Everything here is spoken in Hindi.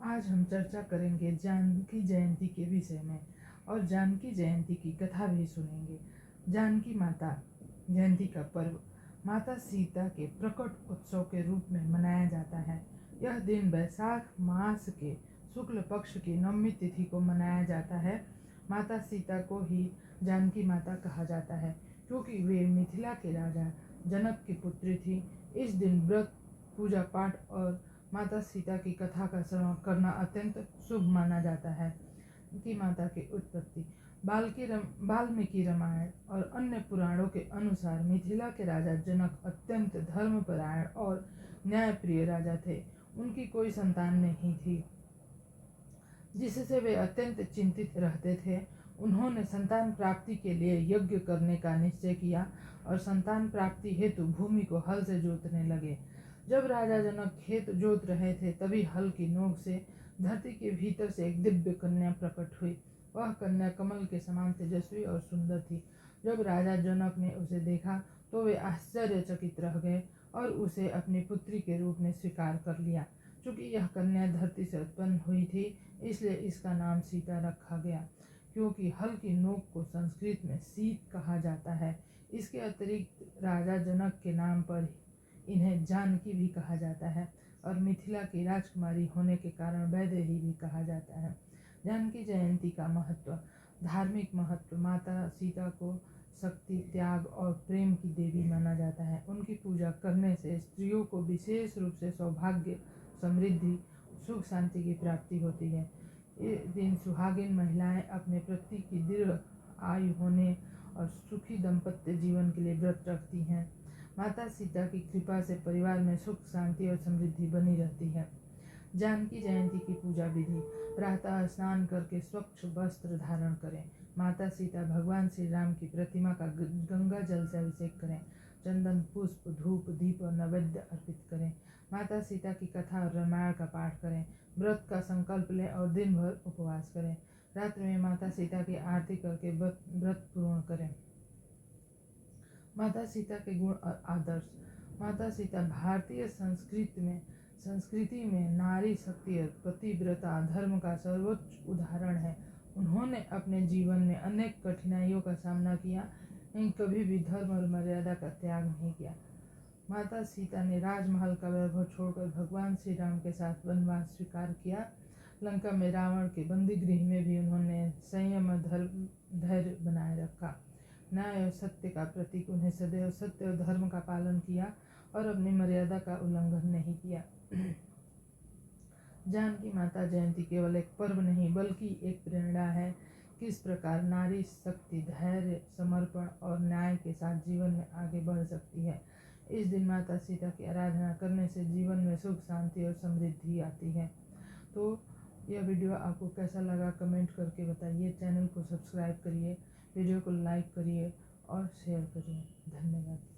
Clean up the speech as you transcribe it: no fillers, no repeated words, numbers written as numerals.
आज हम चर्चा करेंगे जानकी जयंती के विषय में और जानकी जयंती की कथा भी सुनेंगे। जानकी माता जयंती का पर्व माता सीता के प्रकट उत्सव के रूप में मनाया जाता है। यह दिन वैशाख मास के शुक्ल पक्ष की नवमी तिथि को मनाया जाता है। माता सीता को ही जानकी माता कहा जाता है क्योंकि वे मिथिला के राजा जनक की पुत्री थी। इस दिन व्रत, पूजा पाठ और माता सीता की कथा का श्रवण करना अत्यंत शुभ माना जाता है। की माता की उत्पत्ति वाल्मीकि रामायण और अन्य पुराणों के अनुसार मिथिला के राजा जनक अत्यंत धर्मपरायण और न्यायप्रिय राजा थे। उनकी कोई संतान नहीं थी, जिससे वे अत्यंत चिंतित रहते थे। उन्होंने संतान प्राप्ति के लिए यज्ञ करने का निश्चय किया और संतान प्राप्ति हेतु भूमि को हल से जोतने लगे। जब राजा जनक खेत जोत रहे थे, तभी हल की नोक से धरती के भीतर से एक दिव्य कन्या प्रकट हुई। वह कन्या कमल के समान तेजस्वी और सुंदर थी। जब राजा जनक ने उसे देखा तो वे आश्चर्यचकित रह गए और उसे अपनी पुत्री के रूप में स्वीकार कर लिया। चूंकि यह कन्या धरती से उत्पन्न हुई थी, इसलिए इसका नाम सीता रखा गया, क्योंकि हल की नोक को संस्कृत में सीत कहा जाता है। इसके अतिरिक्त राजा जनक के नाम पर इन्हें जानकी भी कहा जाता है और मिथिला की राजकुमारी होने के कारण वैदेही भी कहा जाता है। जानकी जयंती का महत्व, धार्मिक महत्व। माता सीता को शक्ति, त्याग और प्रेम की देवी माना जाता है। उनकी पूजा करने से स्त्रियों को विशेष रूप से सौभाग्य, समृद्धि, सुख शांति की प्राप्ति होती है। इस दिन सुहागिन महिलाएं अपने पति की दीर्घ आयु होने और सुखी दाम्पत्य जीवन के लिए व्रत रखती हैं। माता सीता की कृपा से परिवार में सुख, शांति और समृद्धि बनी रहती है। जानकी जयंती की पूजा विधि, प्रातः स्नान करके स्वच्छ वस्त्र धारण करें। माता सीता, भगवान श्री राम की प्रतिमा का गंगा जल से अभिषेक करें। चंदन, पुष्प, धूप, दीप और नैवेद्य अर्पित करें। माता सीता की कथा और रामायण का पाठ करें। व्रत का संकल्प लें और दिन भर उपवास करें। रात्रि में माता सीता की आरती करके व्रत पूर्ण करें। माता सीता के गुण और आदर्श। माता सीता भारतीय संस्कृति में नारी शक्ति और पतिव्रता धर्म का सर्वोच्च उदाहरण है। उन्होंने अपने जीवन में अनेक कठिनाइयों का सामना किया, लेकिन कभी भी धर्म और मर्यादा का त्याग नहीं किया। माता सीता ने राजमहल का वैभव छोड़कर भगवान श्री राम के साथ वनवास स्वीकार किया। लंका में रावण के बंदी गृह में भी उन्होंने संयम और धैर्य बनाए रखा। न्याय और सत्य का प्रतीक, उन्हें सदैव सत्य और धर्म का पालन किया और अपनी मर्यादा का उल्लंघन नहीं किया। जानकी माता जयंती केवल एक पर्व नहीं बल्कि एक प्रेरणा है। किस प्रकार नारी शक्ति, धैर्य, समर्पण और न्याय के साथ जीवन में आगे बढ़ सकती है। इस दिन माता सीता की आराधना करने से जीवन में सुख, शांति और समृद्धि आती है। तो यह वीडियो आपको कैसा लगा कमेंट करके बताइए। चैनल को सब्सक्राइब करिए, वीडियो को लाइक करिए और शेयर करिए। धन्यवाद।